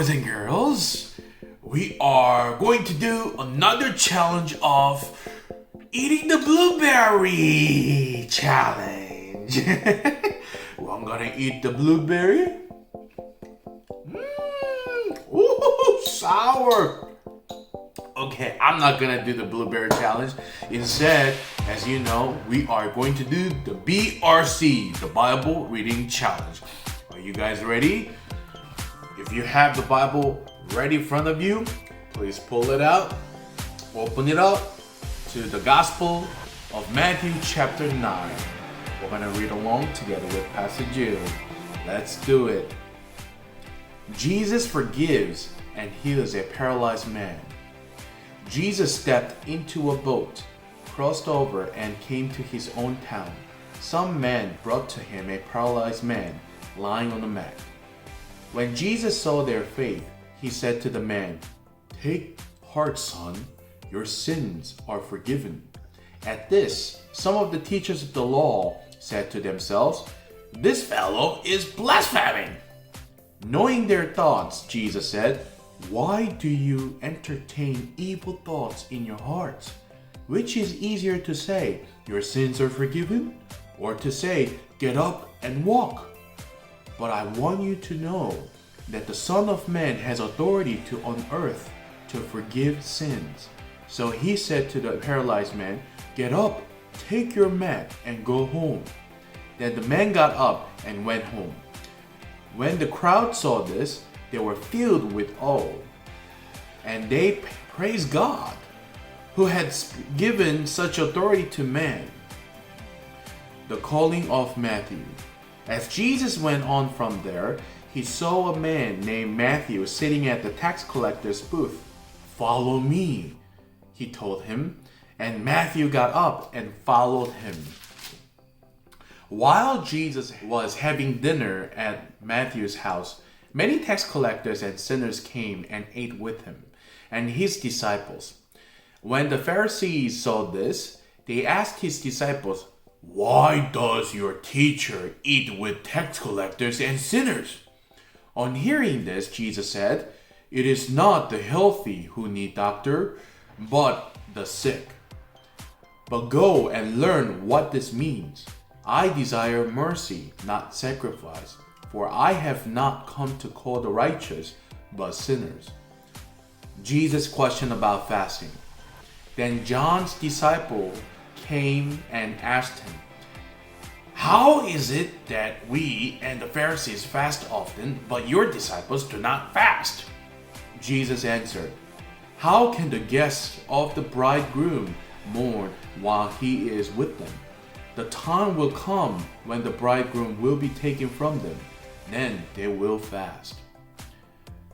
boys and girls, we are going to do another challenge of eating the blueberry challenge. Well, I'm gonna eat the blueberry. Ooh, sour. Okay, I'm not gonna do the blueberry challenge. Instead, as you know, we are going to do the BRC, the Bible Reading Challenge. Are you guys ready? If you have the Bible right in front of you, please pull it out, open it up to the Gospel of Matthew chapter 9. We're gonna read along together with Pastor Joon. Let's do it. Jesus forgives and heals a paralyzed man. Jesus stepped into a boat, crossed over, and came to his own town. Some men brought to him a paralyzed man lying on a mat. When Jesus saw their faith, he said to the man, "Take heart, son, your sins are forgiven." At this, some of the teachers of the law said to themselves, "This fellow is blaspheming." Knowing their thoughts, Jesus said, "Why do you entertain evil thoughts in your hearts? Which is easier to say, 'Your sins are forgiven,' or to say, 'Get up and walk'? But I want you to know that the Son of Man has authority on earth to forgive sins." So he said to the paralyzed man, "Get up, take your mat, and go home." Then the man got up and went home. When the crowd saw this, they were filled with awe, and they praised God, who had given such authority to man. The calling of Matthew. As Jesus went on from there, he saw a man named Matthew sitting at the tax collector's booth. "Follow me," he told him, and Matthew got up and followed him. While Jesus was having dinner at Matthew's house, many tax collectors and sinners came and ate with him and his disciples. When the Pharisees saw this, they asked his disciples, "Why does your teacher eat with tax collectors and sinners?" On hearing this, Jesus said, "It is not the healthy who need doctor, but the sick. But go and learn what this means. I desire mercy, not sacrifice, for I have not come to call the righteous, but sinners." Jesus questioned about fasting. Then John's disciple came and asked him, "How is it that we and the Pharisees fast often, but your disciples do not fast?" Jesus answered, "How can the guests of the bridegroom mourn while he is with them? The time will come when the bridegroom will be taken from them. Then they will fast.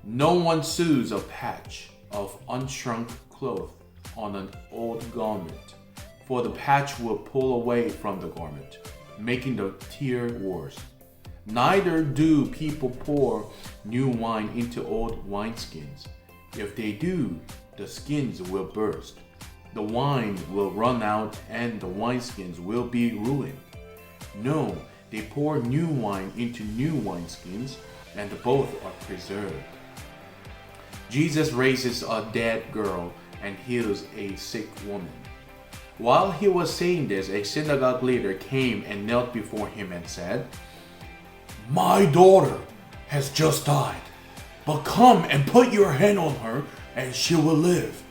No one sews a patch of unshrunk cloth on an old garment, for the patch will pull away from the garment, making the tear worse. Neither do people pour new wine into old wineskins. If they do, the skins will burst. The wine will run out and the wineskins will be ruined. No, they pour new wine into new wineskins, and both are preserved." Jesus raises a dead girl and heals a sick woman. While he was saying this, a synagogue leader came and knelt before him and said, "My daughter has just died, but come and put your hand on her and she will live."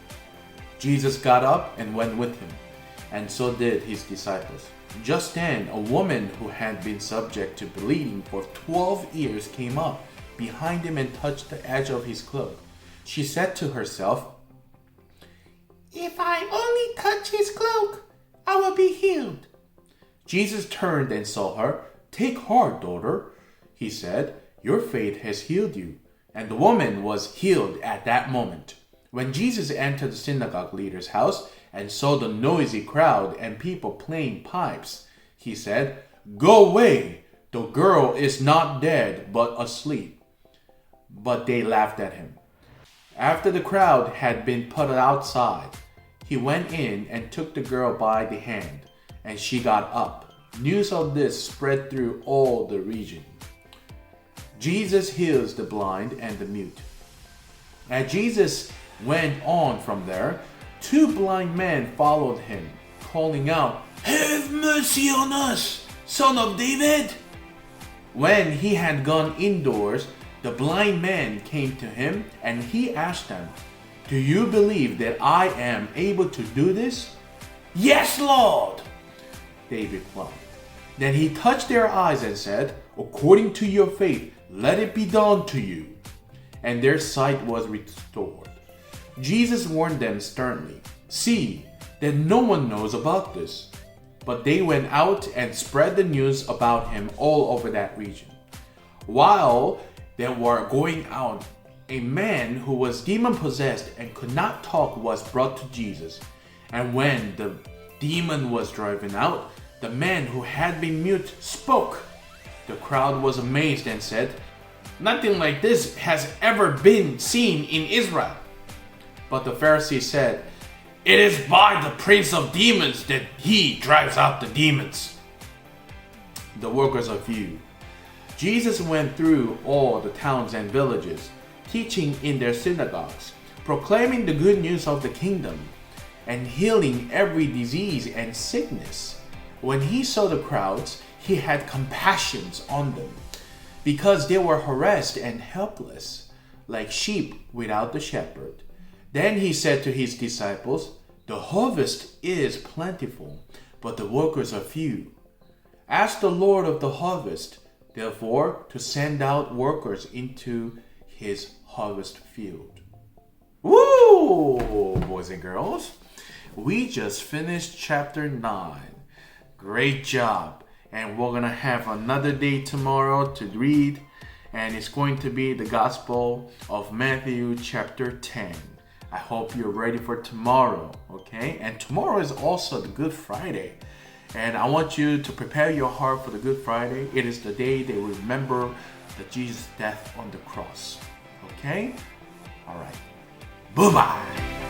Jesus got up and went with him, and so did his disciples. Just then, a woman who had been subject to bleeding for 12 years came up behind him and touched the edge of his cloak. She said to herself, "If I only touch his cloak, I will be healed." Jesus turned and saw her. "Take heart, daughter," he said. "Your faith has healed you." And the woman was healed at that moment. When Jesus entered the synagogue leader's house and saw the noisy crowd and people playing pipes, he said, "Go away, the girl is not dead but asleep." But they laughed at him. After the crowd had been put outside, he went in and took the girl by the hand, and she got up. News of this spread through all the region. Jesus heals the blind and the mute. As Jesus went on from there, two blind men followed him, calling out, "Have mercy on us, Son of David!" When he had gone indoors, the blind man came to him and he asked them, "Do you believe that I am able to do this?" "Yes, Lord," they replied. Then he touched their eyes and said, "According to your faith, let it be done to you." And their sight was restored. Jesus warned them sternly, "See that no one knows about this." But they went out and spread the news about him all over that region. While they were going out, a man who was demon-possessed and could not talk was brought to Jesus. And when the demon was driven out, the man who had been mute spoke. The crowd was amazed and said, "Nothing like this has ever been seen in Israel." But the Pharisees said, "It is by the prince of demons that he drives out the demons." The workers are few. Jesus went through all the towns and villages, teaching in their synagogues, proclaiming the good news of the kingdom, and healing every disease and sickness. When he saw the crowds, he had compassion on them, because they were harassed and helpless, like sheep without the shepherd. Then he said to his disciples, "The harvest is plentiful, but the workers are few. Ask the Lord of the harvest, therefore, to send out workers into his harvest field." Woo, boys and girls. We just finished chapter 9. Great job. And we're going to have another day tomorrow to read. And it's going to be the Gospel of Matthew chapter 10. I hope you're ready for tomorrow, okay? And tomorrow is also the Good Friday. And I want you to prepare your heart for the Good Friday. It is the day they remember the Jesus' death on the cross, okay? All right. Bye-bye.